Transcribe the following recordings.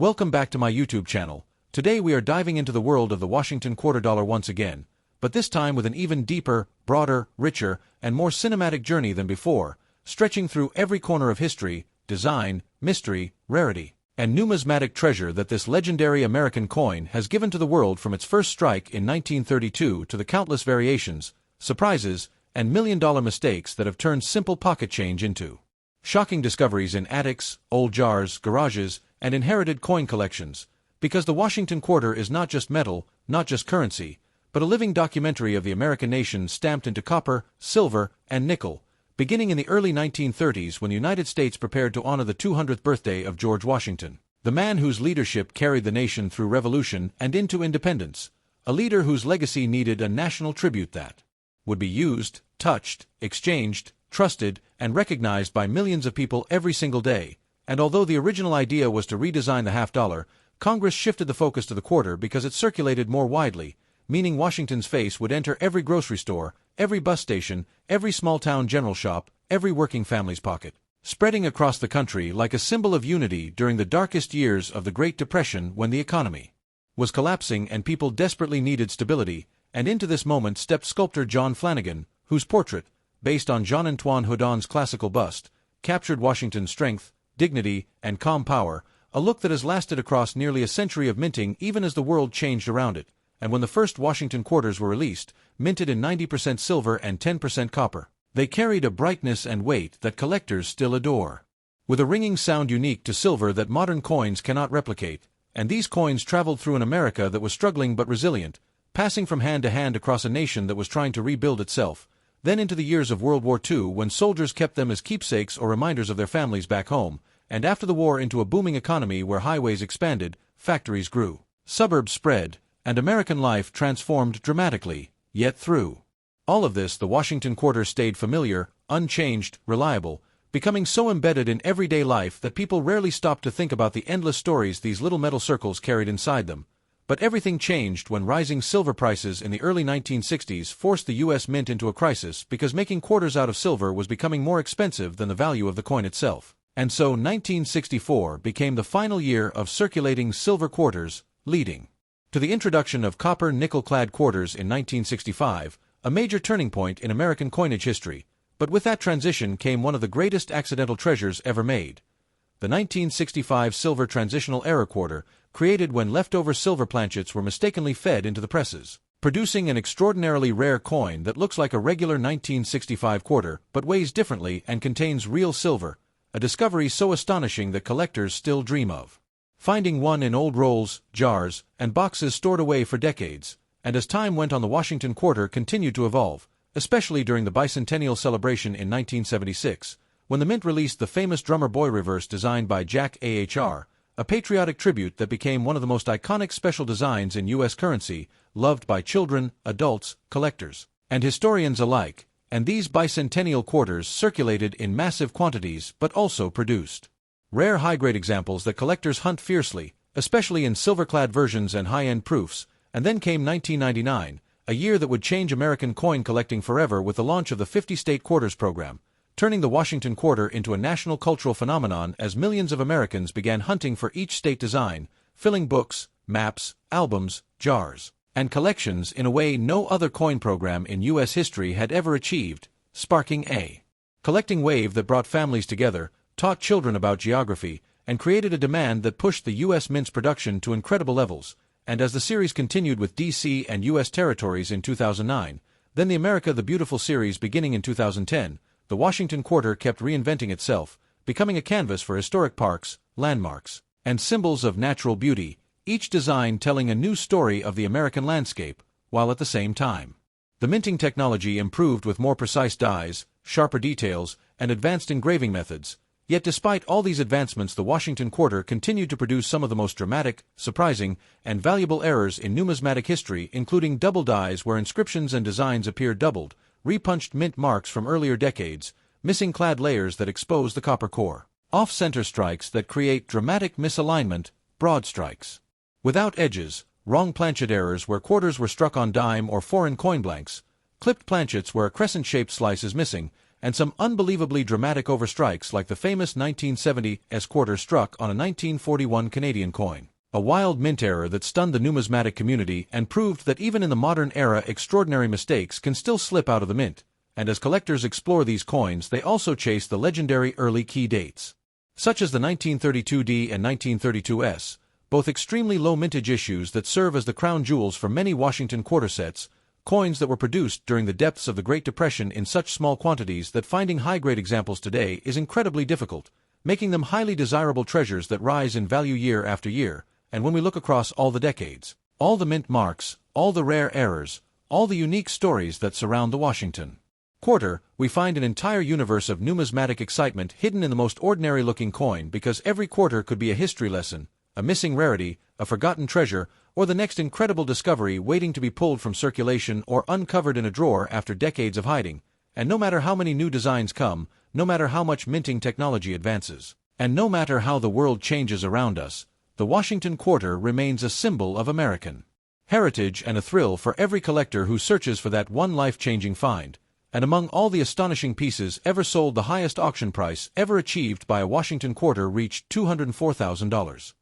Welcome back to my YouTube channel. Today we are diving into the world of the Washington quarter dollar once again, but this time with an even deeper, broader, richer, and more cinematic journey than before, stretching through every corner of history, design, mystery, rarity, and numismatic treasure that this legendary American coin has given to the world from its first strike in 1932 to the countless variations, surprises, and million-dollar mistakes that have turned simple pocket change into shocking discoveries in attics, old jars, garages, and inherited coin collections, because the Washington quarter is not just metal, not just currency, but a living documentary of the American nation stamped into copper, silver, and nickel, beginning in the early 1930s when the United States prepared to honor the 200th birthday of George Washington, the man whose leadership carried the nation through revolution and into independence, a leader whose legacy needed a national tribute that would be used, touched, exchanged, trusted, and recognized by millions of people every single day. And although the original idea was to redesign the half-dollar, Congress shifted the focus to the quarter because it circulated more widely, meaning Washington's face would enter every grocery store, every bus station, every small-town general shop, every working family's pocket, spreading across the country like a symbol of unity during the darkest years of the Great Depression when the economy was collapsing and people desperately needed stability. And into this moment stepped sculptor John Flanagan, whose portrait, based on Jean-Antoine Houdon's classical bust, captured Washington's strength, dignity, and calm power, a look that has lasted across nearly a century of minting even as the world changed around it. And when the first Washington quarters were released, minted in 90% silver and 10% copper, they carried a brightness and weight that collectors still adore, with a ringing sound unique to silver that modern coins cannot replicate. And these coins traveled through an America that was struggling but resilient, passing from hand to hand across a nation that was trying to rebuild itself, then into the years of World War II when soldiers kept them as keepsakes or reminders of their families back home, and after the war into a booming economy where highways expanded, factories grew, suburbs spread, and American life transformed dramatically. Yet through all of this, the Washington quarter stayed familiar, unchanged, reliable, becoming so embedded in everyday life that people rarely stopped to think about the endless stories these little metal circles carried inside them. But everything changed when rising silver prices in the early 1960s forced the U.S. Mint into a crisis because making quarters out of silver was becoming more expensive than the value of the coin itself. And so 1964 became the final year of circulating silver quarters, leading to the introduction of copper nickel-clad quarters in 1965, a major turning point in American coinage history. But with that transition came one of the greatest accidental treasures ever made. The 1965 silver transitional era quarter, created when leftover silver planchets were mistakenly fed into the presses, producing an extraordinarily rare coin that looks like a regular 1965 quarter but weighs differently and contains real silver, a discovery so astonishing that collectors still dream of finding one in old rolls, jars, and boxes stored away for decades. And as time went on, the Washington quarter continued to evolve, especially during the bicentennial celebration in 1976, when the Mint released the famous Drummer Boy reverse designed by Jack A.H.R., a patriotic tribute that became one of the most iconic special designs in U.S. currency, loved by children, adults, collectors, and historians alike. And these bicentennial quarters circulated in massive quantities but also produced rare high-grade examples that collectors hunt fiercely, especially in silver-clad versions and high-end proofs. And then came 1999, a year that would change American coin collecting forever with the launch of the 50-state quarters program, turning the Washington quarter into a national cultural phenomenon as millions of Americans began hunting for each state design, filling books, maps, albums, jars, and collections in a way no other coin program in U.S. history had ever achieved, sparking a collecting wave that brought families together, taught children about geography, and created a demand that pushed the U.S. Mint's production to incredible levels. And as the series continued with D.C. and U.S. territories in 2009, then the America the Beautiful series beginning in 2010, the Washington quarter kept reinventing itself, becoming a canvas for historic parks, landmarks, and symbols of natural beauty, each design telling a new story of the American landscape, while at the same time the minting technology improved with more precise dies, sharper details, and advanced engraving methods. Yet despite all these advancements, the Washington quarter continued to produce some of the most dramatic, surprising, and valuable errors in numismatic history, including double dies where inscriptions and designs appeared doubled, repunched mint marks from earlier decades, missing clad layers that expose the copper core, off-center strikes that create dramatic misalignment, broad strikes without edges, wrong planchet errors where quarters were struck on dime or foreign coin blanks, clipped planchets where a crescent-shaped slice is missing, and some unbelievably dramatic overstrikes like the famous 1970 quarter struck on a 1941 Canadian coin. A wild mint error that stunned the numismatic community and proved that even in the modern era extraordinary mistakes can still slip out of the mint, and as collectors explore these coins they also chase the legendary early key dates, such as the 1932D and 1932S, both extremely low mintage issues that serve as the crown jewels for many Washington quarter sets, coins that were produced during the depths of the Great Depression in such small quantities that finding high-grade examples today is incredibly difficult, making them highly desirable treasures that rise in value year after year. And when we look across all the decades, all the mint marks, all the rare errors, all the unique stories that surround the Washington quarter, we find an entire universe of numismatic excitement hidden in the most ordinary-looking coin, because every quarter could be a history lesson, a missing rarity, a forgotten treasure, or the next incredible discovery waiting to be pulled from circulation or uncovered in a drawer after decades of hiding. And no matter how many new designs come, no matter how much minting technology advances, and no matter how the world changes around us, the Washington quarter remains a symbol of American heritage and a thrill for every collector who searches for that one life-changing find. And among all the astonishing pieces ever sold, the highest auction price ever achieved by a Washington quarter reached $204,000.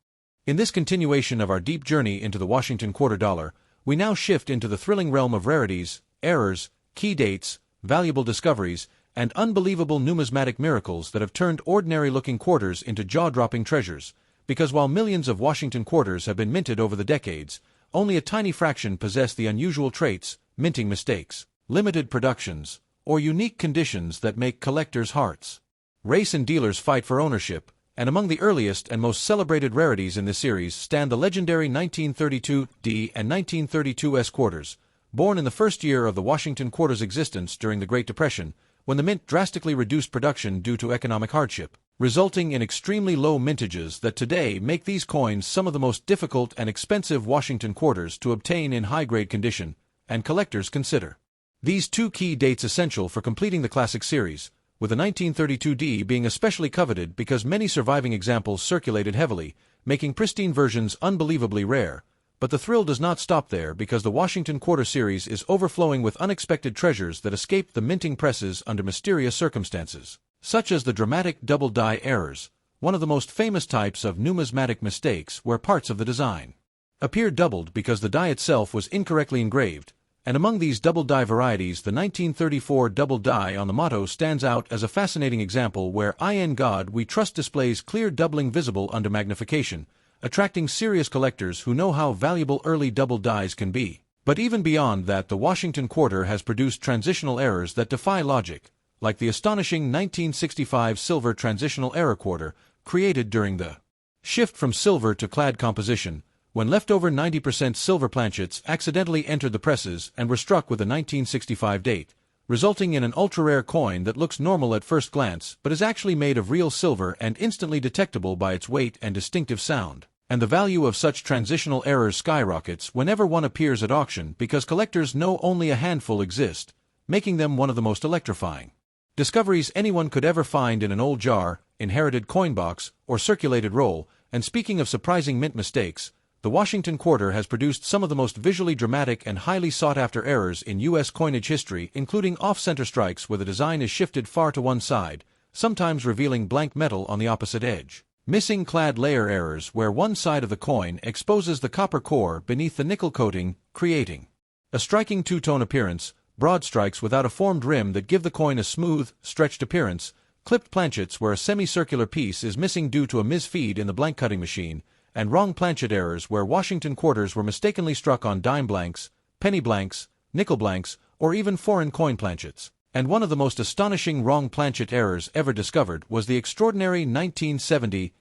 In this continuation of our deep journey into the Washington quarter dollar, we now shift into the thrilling realm of rarities, errors, key dates, valuable discoveries, and unbelievable numismatic miracles that have turned ordinary-looking quarters into jaw-dropping treasures. Because while millions of Washington quarters have been minted over the decades, only a tiny fraction possess the unusual traits, minting mistakes, limited productions, or unique conditions that make collectors' hearts race and dealers fight for ownership. And among the earliest and most celebrated rarities in this series stand the legendary 1932D and 1932S quarters, born in the first year of the Washington quarter's existence during the Great Depression, when the mint drastically reduced production due to economic hardship, resulting in extremely low mintages that today make these coins some of the most difficult and expensive Washington quarters to obtain in high-grade condition, and collectors consider these two key dates essential for completing the classic series, with the 1932D being especially coveted because many surviving examples circulated heavily, making pristine versions unbelievably rare. But the thrill does not stop there, because the Washington quarter series is overflowing with unexpected treasures that escaped the minting presses under mysterious circumstances, such as the dramatic double die errors, one of the most famous types of numismatic mistakes where parts of the design appear doubled because the die itself was incorrectly engraved. And among these double die varieties, the 1934 double die on the motto stands out as a fascinating example where "In God We Trust" displays clear doubling visible under magnification, attracting serious collectors who know how valuable early double dies can be. But even beyond that, the Washington quarter has produced transitional errors that defy logic, like the astonishing 1965 silver transitional error quarter, created during the shift from silver to clad composition, when leftover 90% silver planchets accidentally entered the presses and were struck with a 1965 date, resulting in an ultra-rare coin that looks normal at first glance but is actually made of real silver and instantly detectable by its weight and distinctive sound. And the value of such transitional errors skyrockets whenever one appears at auction, because collectors know only a handful exist, making them one of the most electrifying discoveries anyone could ever find in an old jar, inherited coin box, or circulated roll. And speaking of surprising mint mistakes, the Washington quarter has produced some of the most visually dramatic and highly sought-after errors in U.S. coinage history, including off-center strikes where the design is shifted far to one side, sometimes revealing blank metal on the opposite edge, missing clad layer errors where one side of the coin exposes the copper core beneath the nickel coating, creating a striking two-tone appearance, broad strikes without a formed rim that give the coin a smooth, stretched appearance, clipped planchets where a semicircular piece is missing due to a misfeed in the blank cutting machine, and wrong planchet errors where Washington quarters were mistakenly struck on dime blanks, penny blanks, nickel blanks, or even foreign coin planchets. And one of the most astonishing wrong planchet errors ever discovered was the extraordinary 1970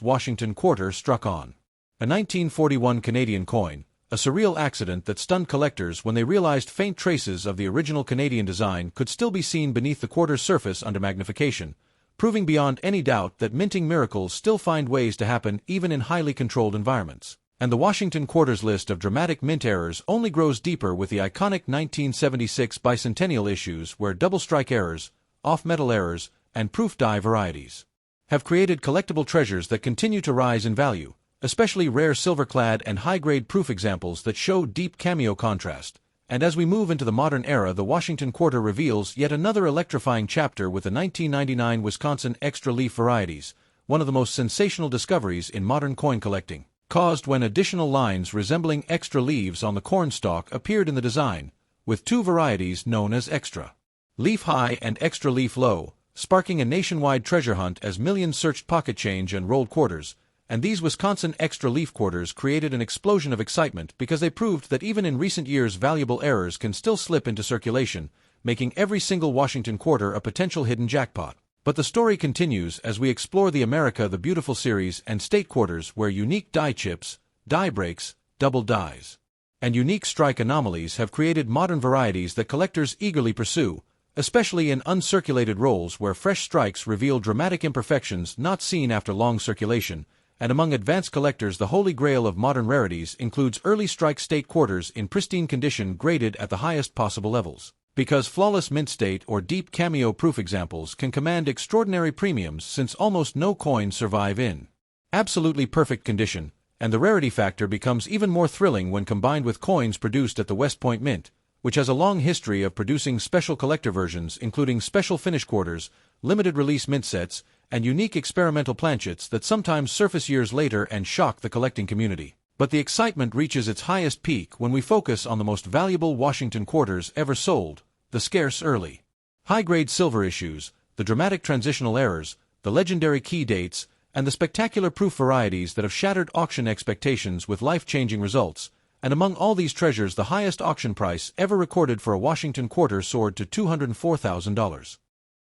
Washington quarter struck on a 1941 Canadian coin, a surreal accident that stunned collectors when they realized faint traces of the original Canadian design could still be seen beneath the quarter's surface under magnification, proving beyond any doubt that minting miracles still find ways to happen even in highly controlled environments. And the Washington quarter's list of dramatic mint errors only grows deeper with the iconic 1976 bicentennial issues where double strike errors, off-metal errors, and proof die varieties have created collectible treasures that continue to rise in value, especially rare silver-clad and high-grade proof examples that show deep cameo contrast, And as we move into the modern era, the Washington Quarter reveals yet another electrifying chapter with the 1999 Wisconsin extra leaf varieties, one of the most sensational discoveries in modern coin collecting, caused when additional lines resembling extra leaves on the corn stalk appeared in the design, with two varieties known as extra leaf high and extra leaf low, sparking a nationwide treasure hunt as millions searched pocket change and rolled quarters. And these Wisconsin extra leaf quarters created an explosion of excitement because they proved that even in recent years valuable errors can still slip into circulation, making every single Washington quarter a potential hidden jackpot. But the story continues as we explore the America the Beautiful series and state quarters where unique die chips, die breaks, double dies, and unique strike anomalies have created modern varieties that collectors eagerly pursue, especially in uncirculated rolls where fresh strikes reveal dramatic imperfections not seen after long circulation. And among advanced collectors, the holy grail of modern rarities includes early strike state quarters in pristine condition graded at the highest possible levels. Because flawless mint state or deep cameo-proof examples can command extraordinary premiums since almost no coins survive in absolutely perfect condition, and the rarity factor becomes even more thrilling when combined with coins produced at the West Point Mint, which has a long history of producing special collector versions including special finish quarters, limited release mint sets, and unique experimental planchets that sometimes surface years later and shock the collecting community. But the excitement reaches its highest peak when we focus on the most valuable Washington quarters ever sold, the scarce early high-grade silver issues, the dramatic transitional errors, the legendary key dates, and the spectacular proof varieties that have shattered auction expectations with life-changing results. And among all these treasures, the highest auction price ever recorded for a Washington quarter soared to $204,000.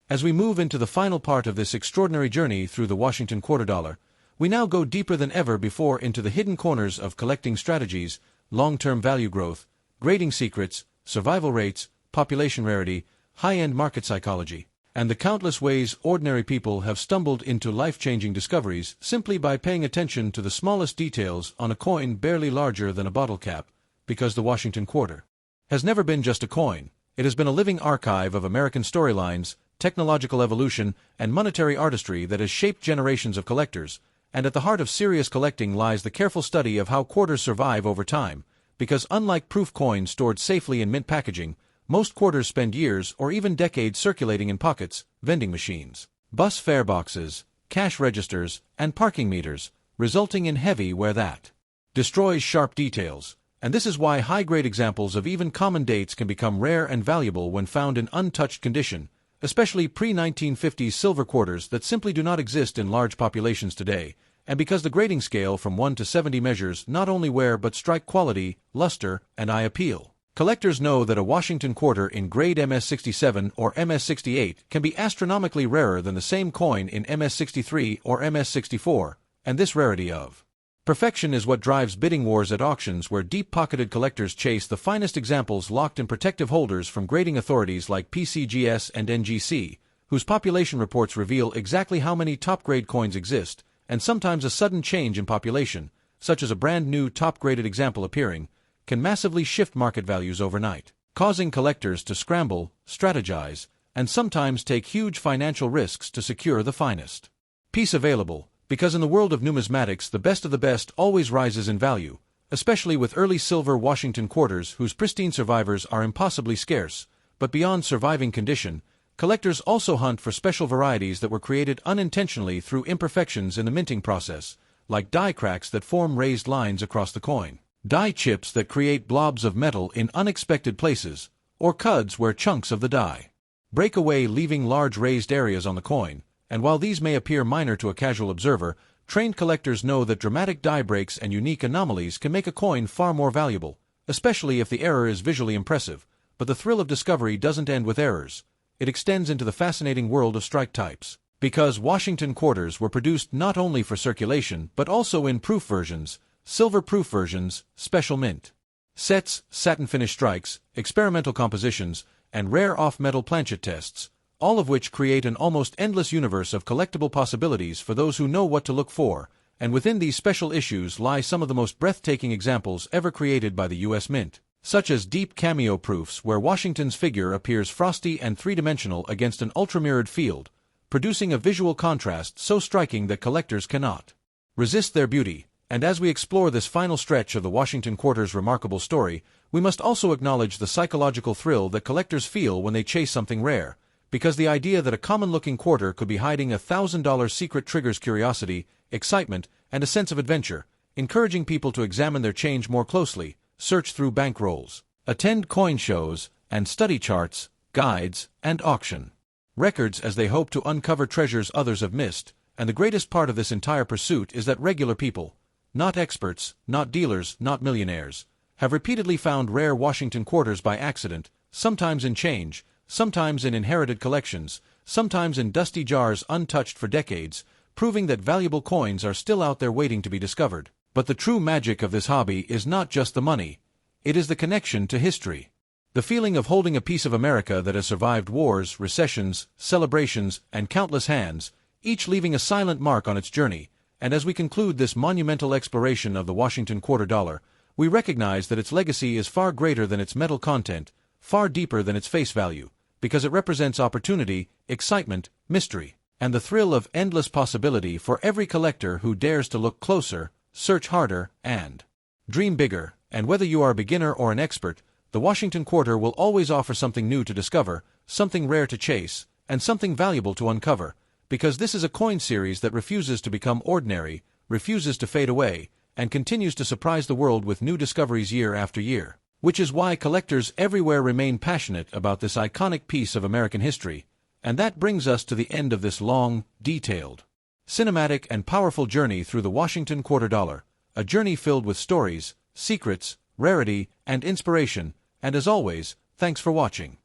As we move into the final part of this extraordinary journey through the Washington quarter dollar, we now go deeper than ever before into the hidden corners of collecting strategies, long-term value growth, grading secrets, survival rates, population rarity, high-end market psychology, and the countless ways ordinary people have stumbled into life-changing discoveries simply by paying attention to the smallest details on a coin barely larger than a bottle cap, because the Washington quarter has never been just a coin. It has been a living archive of American storylines, technological evolution, and monetary artistry that has shaped generations of collectors, and at the heart of serious collecting lies the careful study of how quarters survive over time, because unlike proof coins stored safely in mint packaging, most quarters spend years or even decades circulating in pockets, vending machines, bus fare boxes, cash registers, and parking meters, resulting in heavy wear that destroys sharp details. And this is why high-grade examples of even common dates can become rare and valuable when found in untouched condition, especially pre-1950s silver quarters that simply do not exist in large populations today, and because the grading scale from 1 to 70 measures not only wear but strike quality, luster, and eye appeal. Collectors know that a Washington quarter in grade MS-67 or MS-68 can be astronomically rarer than the same coin in MS-63 or MS-64, and this rarity of perfection is what drives bidding wars at auctions where deep-pocketed collectors chase the finest examples locked in protective holders from grading authorities like PCGS and NGC, whose population reports reveal exactly how many top-grade coins exist, and sometimes a sudden change in population, such as a brand-new top-graded example appearing, can massively shift market values overnight, causing collectors to scramble, strategize, and sometimes take huge financial risks to secure the finest piece available. Because in the world of numismatics, the best of the best always rises in value, especially with early silver Washington quarters whose pristine survivors are impossibly scarce. But beyond surviving condition, collectors also hunt for special varieties that were created unintentionally through imperfections in the minting process, like die cracks that form raised lines across the coin, die chips that create blobs of metal in unexpected places, or cuds where chunks of the die break away leaving large raised areas on the coin. And while these may appear minor to a casual observer, trained collectors know that dramatic die breaks and unique anomalies can make a coin far more valuable, especially if the error is visually impressive. But the thrill of discovery doesn't end with errors. It extends into the fascinating world of strike types. Because Washington quarters were produced not only for circulation but also in proof versions, silver proof versions, special mint sets, satin finish strikes, experimental compositions, and rare off-metal planchet tests, all of which create an almost endless universe of collectible possibilities for those who know what to look for. And within these special issues lie some of the most breathtaking examples ever created by the U.S. Mint, such as deep cameo proofs where Washington's figure appears frosty and three-dimensional against an ultramirrored field, producing a visual contrast so striking that collectors cannot resist their beauty. And as we explore this final stretch of the Washington Quarter's remarkable story, we must also acknowledge the psychological thrill that collectors feel when they chase something rare, because the idea that a common-looking quarter could be hiding a $1,000 secret triggers curiosity, excitement, and a sense of adventure, encouraging people to examine their change more closely, search through bankrolls, attend coin shows, and study charts, guides, and auction records as they hope to uncover treasures others have missed. And the greatest part of this entire pursuit is that regular people, not experts, not dealers, not millionaires, have repeatedly found rare Washington quarters by accident, sometimes in change, sometimes in inherited collections, sometimes in dusty jars untouched for decades, proving that valuable coins are still out there waiting to be discovered. But the true magic of this hobby is not just the money. It is the connection to history. The feeling of holding a piece of America that has survived wars, recessions, celebrations, and countless hands, each leaving a silent mark on its journey. And as we conclude this monumental exploration of the Washington quarter dollar, we recognize that its legacy is far greater than its metal content, far deeper than its face value, because it represents opportunity, excitement, mystery, and the thrill of endless possibility for every collector who dares to look closer, search harder, and dream bigger. And whether you are a beginner or an expert, the Washington quarter will always offer something new to discover, something rare to chase, and something valuable to uncover, because this is a coin series that refuses to become ordinary, refuses to fade away, and continues to surprise the world with new discoveries year after year. Which is why collectors everywhere remain passionate about this iconic piece of American history. And that brings us to the end of this long, detailed, cinematic, and powerful journey through the Washington quarter dollar, a journey filled with stories, secrets, rarity, and inspiration. And as always, thanks for watching.